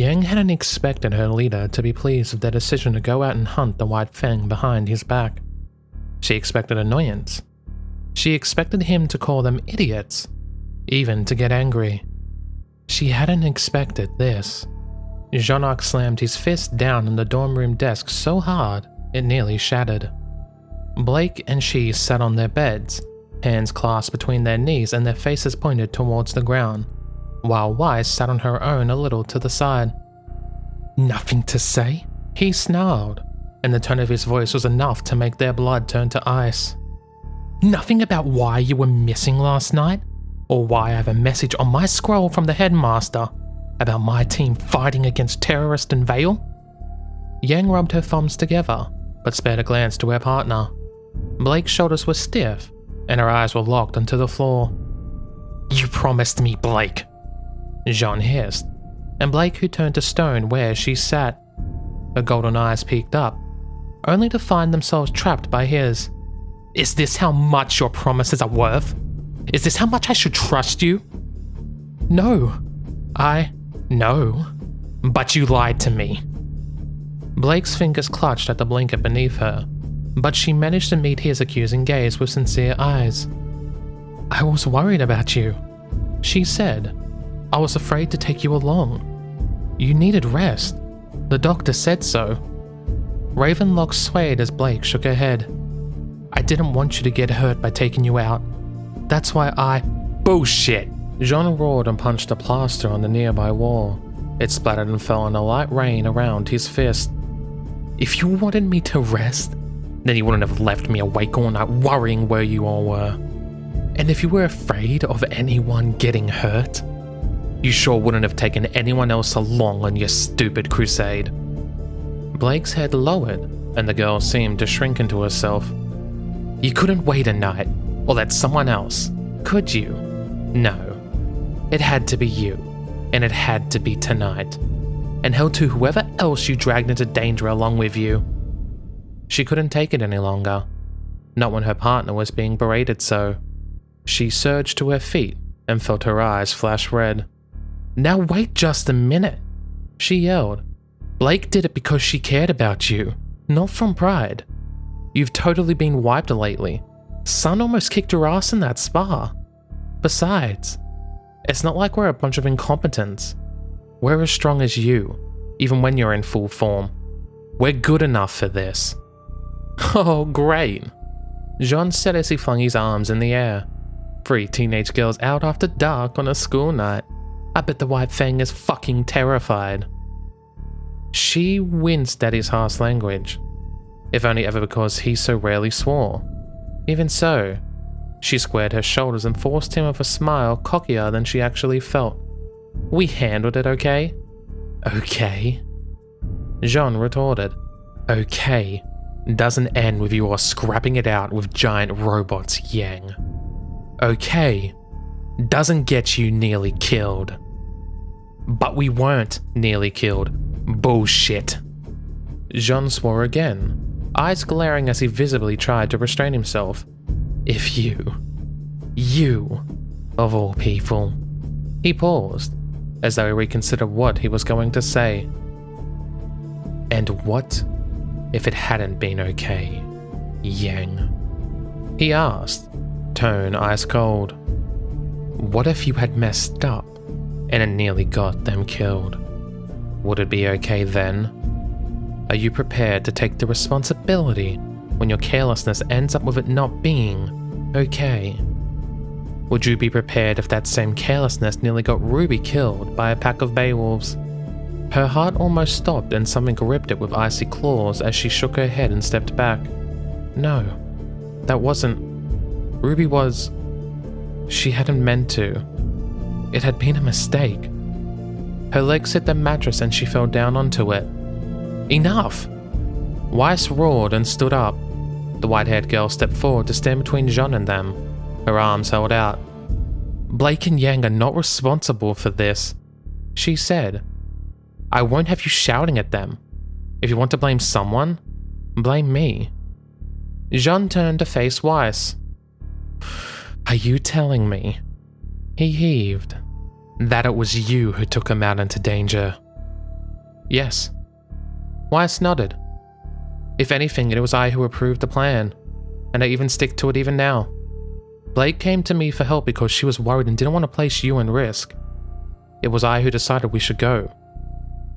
Yang hadn't expected her leader to be pleased with their decision to go out and hunt the White Fang behind his back. She expected annoyance. She expected him to call them idiots, even to get angry. She hadn't expected this. Jaune slammed his fist down on the dorm room desk so hard it nearly shattered. Blake and she sat on their beds, hands clasped between their knees and their faces pointed towards the ground, while Weiss sat on her own a little to the side. "Nothing to say?" he snarled, and the tone of his voice was enough to make their blood turn to ice. "Nothing about why you were missing last night? Or why I have a message on my scroll from the headmaster about my team fighting against terrorists in Vale?" Yang rubbed her thumbs together, but spared a glance to her partner. Blake's shoulders were stiff, and her eyes were locked onto the floor. "You promised me, Blake," Jaune hissed, and Blake, who turned to stone where she sat. Her golden eyes peeked up, only to find themselves trapped by his. "Is this how much your promises are worth? Is this how much I should trust you?" "No. No. But you lied to me." Blake's fingers clutched at the blanket beneath her, but she managed to meet his accusing gaze with sincere eyes. "I was worried about you," she said. "I was afraid to take you along. You needed rest. The doctor said so." Ravenlock swayed as Blake shook her head. "I didn't want you to get hurt by taking you out. That's why I—" "Bullshit!" Jaune roared and punched a plaster on the nearby wall. It splattered and fell in a light rain around his fist. "If you wanted me to rest, then you wouldn't have left me awake all night worrying where you all were. And if you were afraid of anyone getting hurt, you sure wouldn't have taken anyone else along on your stupid crusade." Blake's head lowered, and the girl seemed to shrink into herself. "You couldn't wait a night, or let someone else, could you? No. It had to be you, and it had to be tonight, and held to whoever else you dragged into danger along with you." She couldn't take it any longer, not when her partner was being berated so. She surged to her feet and felt her eyes flash red. "Now wait just a minute," she yelled. "Blake did it because she cared about you, not from pride. You've totally been wiped lately. Sun almost kicked your ass in that spa. Besides, it's not like we're a bunch of incompetents. We're as strong as you, even when you're in full form. We're good enough for this." "Oh, great," Jaune said as he flung his arms in the air. 3 teenage girls out after dark on a school night. I bet the White Fang is fucking terrified. She winced at his harsh language, if only ever because he so rarely swore. Even so, she squared her shoulders and forced him with a smile cockier than she actually felt. "We handled it, okay?" "Okay?" Jaune retorted. "Okay doesn't end with you all scrapping it out with giant robots, Yang. Okay doesn't get you nearly killed." "But we weren't nearly killed. Bullshit." Jaune swore again, eyes glaring as he visibly tried to restrain himself. "If you, of all people." He paused, as though he reconsidered what he was going to say. "And what if it hadn't been okay, Yang?" he asked, tone ice cold. "What if you had messed up and it nearly got them killed? Would it be okay then? Are you prepared to take the responsibility when your carelessness ends up with it not being okay? Would you be prepared if that same carelessness nearly got Ruby killed by a pack of Beowulfs?" Her heart almost stopped and something gripped it with icy claws as she shook her head and stepped back. "No, that wasn't. Ruby was. She hadn't meant to. It had been a mistake." Her legs hit the mattress and she fell down onto it. "Enough!" Weiss roared and stood up. The white-haired girl stepped forward to stand between Jaune and them, her arms held out. "Blake and Yang are not responsible for this," she said. "I won't have you shouting at them. If you want to blame someone, blame me." Jaune turned to face Weiss. "Are you telling me," he heaved, "that it was you who took him out into danger?" Yes. Weiss nodded. If anything, it was I who approved the plan, and I even stick to it even now. Blake came to me for help because she was worried and didn't want to place you in risk. It was I who decided we should go.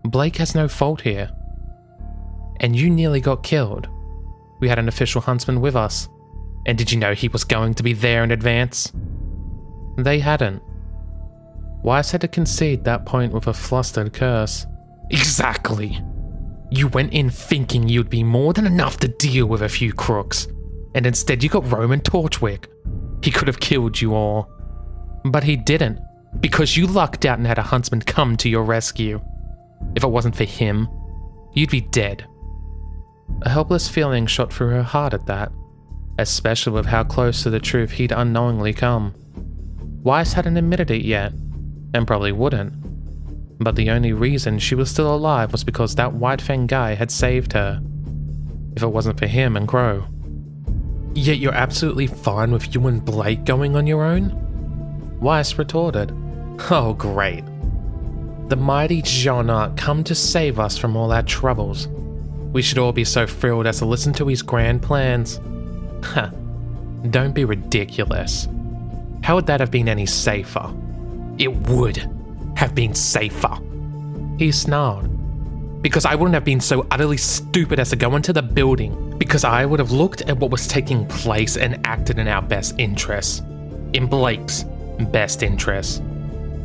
Blake has no fault here. And you nearly got killed. We had an official huntsman with us. And did you know he was going to be there in advance? They hadn't. Weiss had to concede that point with a flustered curse. Exactly. You went in thinking you'd be more than enough to deal with a few crooks, and instead you got Roman Torchwick. He could have killed you all. But he didn't, because you lucked out and had a huntsman come to your rescue. If it wasn't for him, you'd be dead. A helpless feeling shot through her heart at that, especially with how close to the truth he'd unknowingly come. Weiss hadn't admitted it yet, and probably wouldn't. But the only reason she was still alive was because that White Fang guy had saved her. If it wasn't for him and Crow. Yet you're absolutely fine with you and Blake going on your own? Weiss retorted. Oh great. The mighty Jaune come to save us from all our troubles. We should all be so thrilled as to listen to his grand plans. Ha, don't be ridiculous. How would that have been any safer? It would have been safer. He snarled. Because I wouldn't have been so utterly stupid as to go into the building. Because I would have looked at what was taking place and acted in our best interests. In Blake's best interests.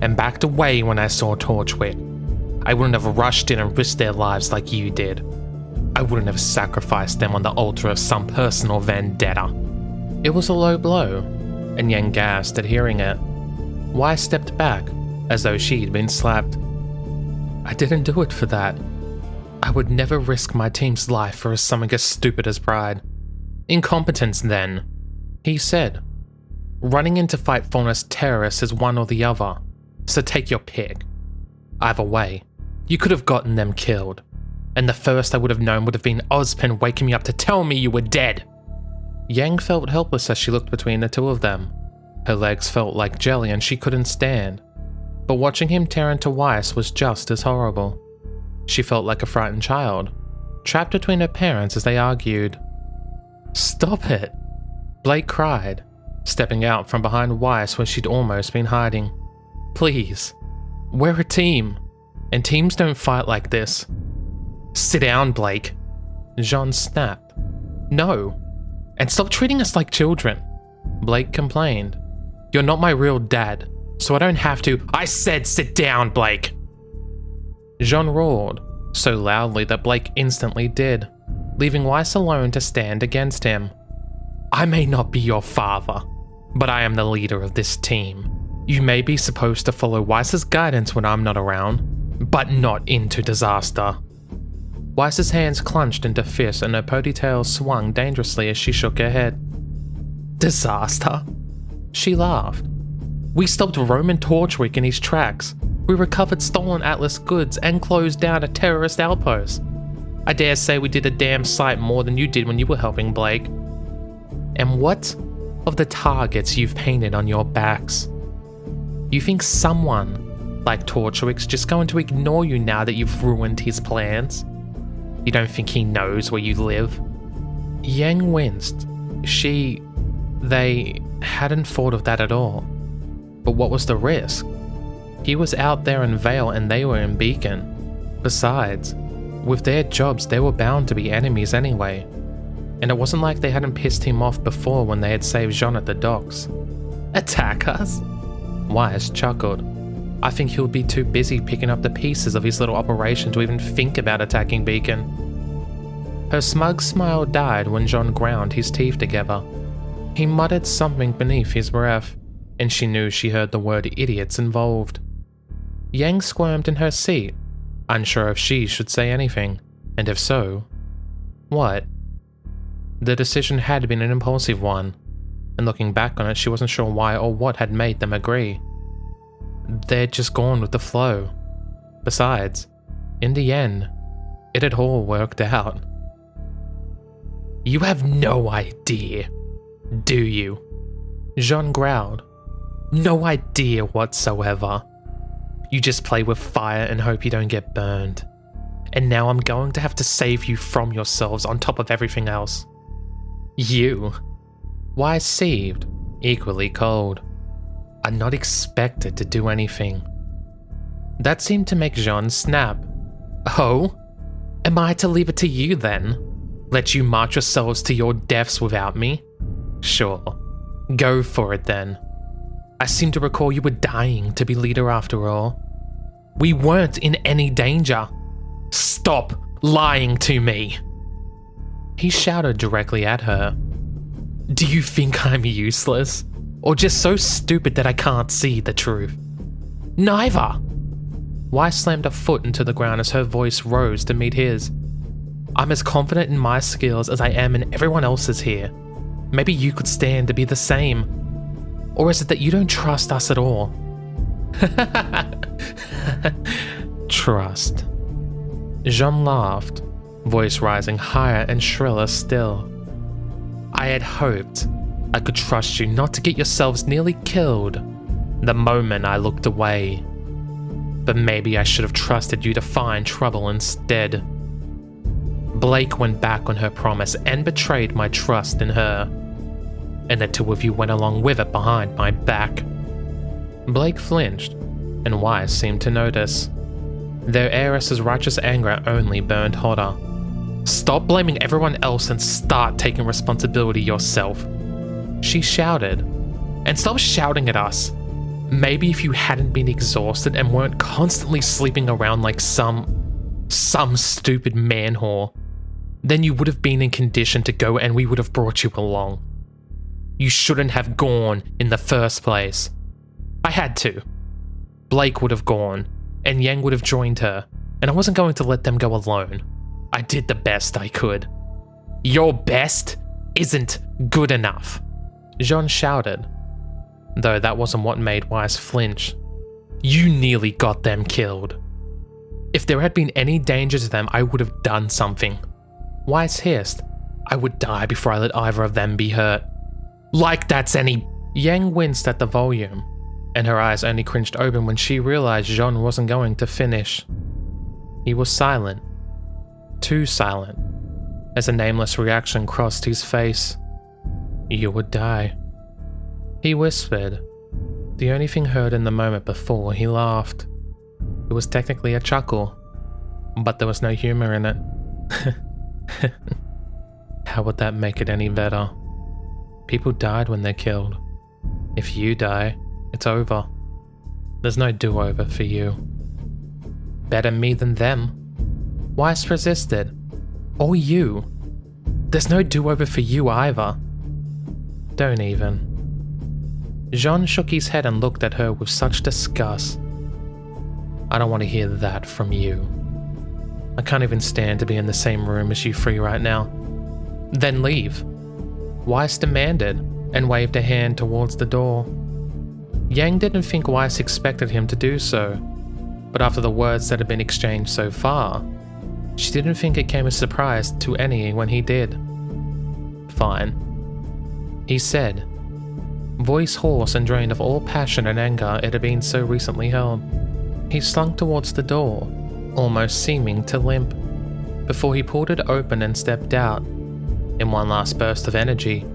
And backed away when I saw Torchwick. I wouldn't have rushed in and risked their lives like you did. I wouldn't have sacrificed them on the altar of some personal vendetta. It was a low blow, and Yang gasped at hearing it. Weiss stepped back, as though she'd been slapped. I didn't do it for that. I would never risk my team's life for something as stupid as pride. Incompetence, then, he said. Running in to fight Faunus terrorists is one or the other, so take your pick. Either way, you could have gotten them killed, and the first I would have known would have been Ozpin waking me up to tell me you were dead. Yang felt helpless as she looked between the two of them. Her legs felt like jelly and she couldn't stand. But watching him tear into Weiss was just as horrible. She felt like a frightened child, trapped between her parents as they argued. Stop it! Blake cried, stepping out from behind Weiss where she'd almost been hiding. Please, we're a team, and teams don't fight like this. Sit down, Blake. Jaune snapped. No, and stop treating us like children. Blake complained. You're not my real dad, so I don't have to. I said sit down, Blake. Jaune roared, so loudly that Blake instantly did, leaving Weiss alone to stand against him. I may not be your father, but I am the leader of this team. You may be supposed to follow Weiss's guidance when I'm not around, but not into disaster. Weiss's hands clenched into fists and her ponytail swung dangerously as she shook her head. Disaster? She laughed. We stopped Roman Torchwick in his tracks. We recovered stolen Atlas goods and closed down a terrorist outpost. I dare say we did a damn sight more than you did when you were helping Blake. And what of the targets you've painted on your backs? You think someone like Torchwick's just going to ignore you now that you've ruined his plans? You don't think he knows where you live? Yang winced. They hadn't thought of that at all. But what was the risk? He was out there in Vale and they were in Beacon. Besides, with their jobs they were bound to be enemies anyway. And it wasn't like they hadn't pissed him off before when they had saved Jaune at the docks. Attack us? Weiss chuckled. I think he'll be too busy picking up the pieces of his little operation to even think about attacking Beacon. Her smug smile died when Jaune ground his teeth together. He muttered something beneath his breath, and she knew she heard the word idiots involved. Yang squirmed in her seat, unsure if she should say anything, and if so, what? The decision had been an impulsive one, and looking back on it, she wasn't sure why or what had made them agree. They'd just gone with the flow. Besides, in the end, it had all worked out. You have no idea, do you? Jaune growled. No idea whatsoever. You just play with fire and hope you don't get burned. and now I'm going to have to save you from yourselves on top of everything else. You, Wise seethed, equally cold, are not expected to do anything. That seemed to make Jaune snap. Oh? Am I to leave it to you then? Let you march yourselves to your deaths without me? Sure. Go for it then. I seem to recall you were dying to be leader after all. We weren't in any danger. Stop lying to me. He shouted directly at her. Do you think I'm useless? Or just so stupid that I can't see the truth? Neither! Wise slammed a foot into the ground as her voice rose to meet his. I'm as confident in my skills as I am in everyone else's here. Maybe you could stand to be the same. Or is it that you don't trust us at all? Trust. Jaune laughed, voice rising higher and shriller still. I had hoped I could trust you not to get yourselves nearly killed the moment I looked away. But maybe I should have trusted you to find trouble instead. Blake went back on her promise and betrayed my trust in her. And the two of you went along with it behind my back. Blake flinched, and Wise seemed to notice. Their heiress's righteous anger only burned hotter. Stop blaming everyone else and start taking responsibility yourself, she shouted. And stop shouting at us. Maybe if you hadn't been exhausted and weren't constantly sleeping around like some stupid man whore, then you would have been in condition to go and we would have brought you along. You shouldn't have gone in the first place. I had to. Blake would have gone, and Yang would have joined her, and I wasn't going to let them go alone. I did the best I could. Your best isn't good enough, Jaune shouted, though that wasn't what made Wise flinch. You nearly got them killed. If there had been any danger to them, I would have done something. Wise hissed. I would die before I let either of them be hurt. Like that's any— Yang winced at the volume, and her eyes only cringed open when she realized Jaune wasn't going to finish. He was silent. Too silent, as a nameless reaction crossed his face. You would die, he whispered, the only thing heard in the moment before he laughed. It was technically a chuckle, but there was no humor in it. How would that make it any better? People died when they're killed. If you die, it's over. There's no do-over for you. Better me than them. Wise resisted. Or you. There's no do-over for you either. Don't even. Jaune shook his head and looked at her with such disgust. I don't want to hear that from you. I can't even stand to be in the same room as you three right now. Then leave. Wise demanded, and waved a hand towards the door. Yang didn't think Wise expected him to do so, but after the words that had been exchanged so far, she didn't think it came as a surprise to any when he did. Fine, he said, voice hoarse and drained of all passion and anger it had been so recently held. He slunk towards the door, almost seeming to limp, before he pulled it open and stepped out. In one last burst of energy,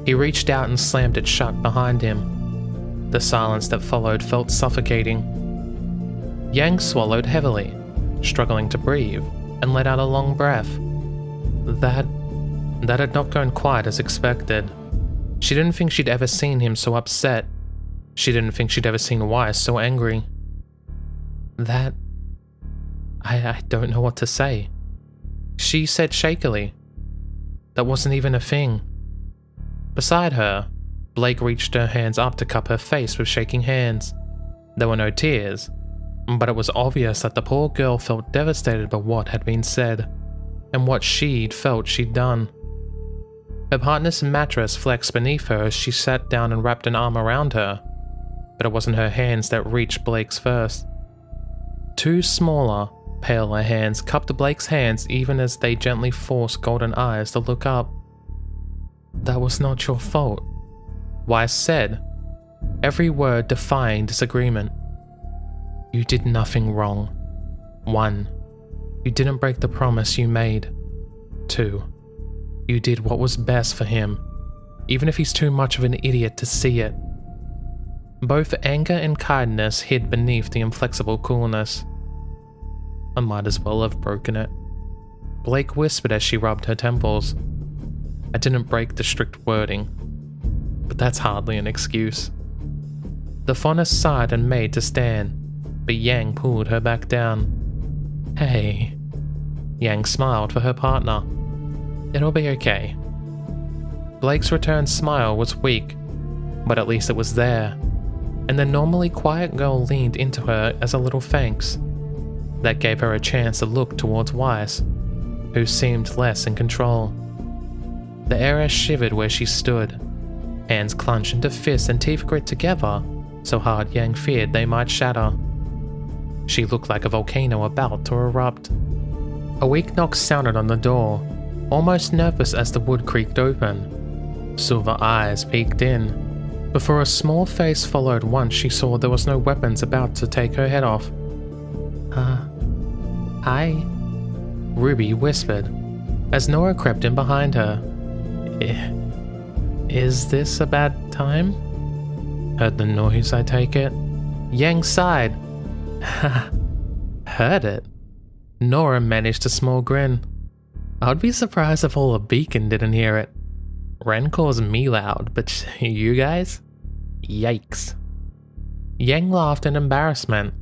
he reached out and slammed it shut behind him. The silence that followed felt suffocating. Yang swallowed heavily, struggling to breathe, and let out a long breath. That had not gone quite as expected. She didn't think she'd ever seen him so upset. She didn't think she'd ever seen Wise so angry. I don't know what to say, she said shakily. That wasn't even a thing. Beside her, Blake reached her hands up to cup her face with shaking hands. There were no tears, but it was obvious that the poor girl felt devastated by what had been said, and what she'd felt she'd done. Her partner's mattress flexed beneath her as she sat down and wrapped an arm around her, but it wasn't her hands that reached Blake's first. Two smaller, paler hands cupped Blake's hands even as they gently forced golden eyes to look up. That was not your fault, Wise said, every word defying disagreement. You did nothing wrong. 1. You didn't break the promise you made. 2. You did what was best for him, even if he's too much of an idiot to see it. Both anger and kindness hid beneath the inflexible coolness. I might as well have broken it. Blake whispered as she rubbed her temples. I didn't break the strict wording, but that's hardly an excuse. The fauness sighed and made to stand, but Yang pulled her back down. Hey. Yang smiled for her partner. It'll be okay. Blake's returned smile was weak, but at least it was there, and the normally quiet girl leaned into her as a little thanks. That gave her a chance to look towards Weiss, who seemed less in control. The heiress shivered where she stood, hands clenched into fists and teeth grit together so hard Yang feared they might shatter. She looked like a volcano about to erupt. A weak knock sounded on the door, almost nervous as the wood creaked open. Silver eyes peeked in, before a small face followed once she saw there was no weapons about to take her head off. Hi? Ruby whispered, as Nora crept in behind her. Is this a bad time? Heard the noise, I take it? Yang sighed. Heard it? Nora managed a small grin. I'd be surprised if all a beacon didn't hear it. Ren calls me loud, but you guys? Yikes. Yang laughed in embarrassment,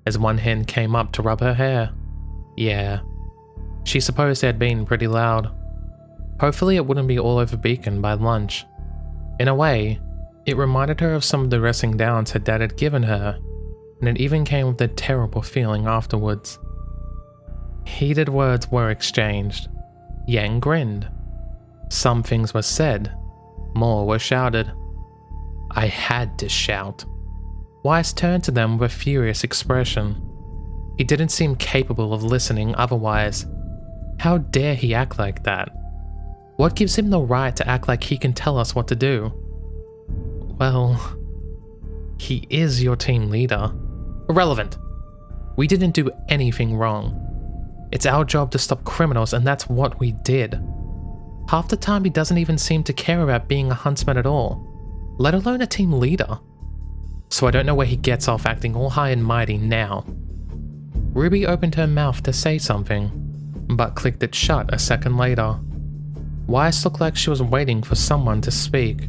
as one hand came up to rub her hair. Yeah, she supposed it had been pretty loud. Hopefully it wouldn't be all over Beacon by lunch. In a way, it reminded her of some of the dressing downs her dad had given her, and it even came with a terrible feeling afterwards. Heated words were exchanged. Yang grinned. Some things were said, more were shouted. I had to shout. Weiss turned to them with a furious expression. He didn't seem capable of listening otherwise. How dare he act like that? What gives him the right to act like he can tell us what to do? Well, he is your team leader. Irrelevant. We didn't do anything wrong. It's our job to stop criminals, and that's what we did. Half the time he doesn't even seem to care about being a huntsman at all, let alone a team leader. So I don't know where he gets off acting all high and mighty now. Ruby opened her mouth to say something, but clicked it shut a second later. Weiss looked like she was waiting for someone to speak,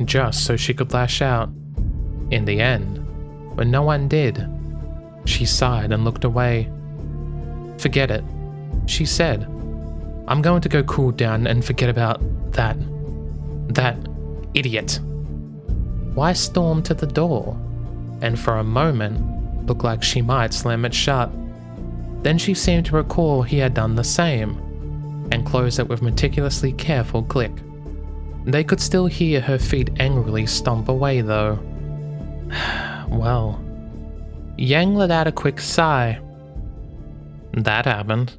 just so she could lash out. In the end, when no one did, she sighed and looked away. Forget it, she said. I'm going to go cool down and forget about that idiot. Weiss stormed to the door, and for a moment, looked like she might slam it shut. Then she seemed to recall he had done the same, and closed it with meticulously careful click. They could still hear her feet angrily stomp away though. Well, Yang let out a quick sigh. That happened.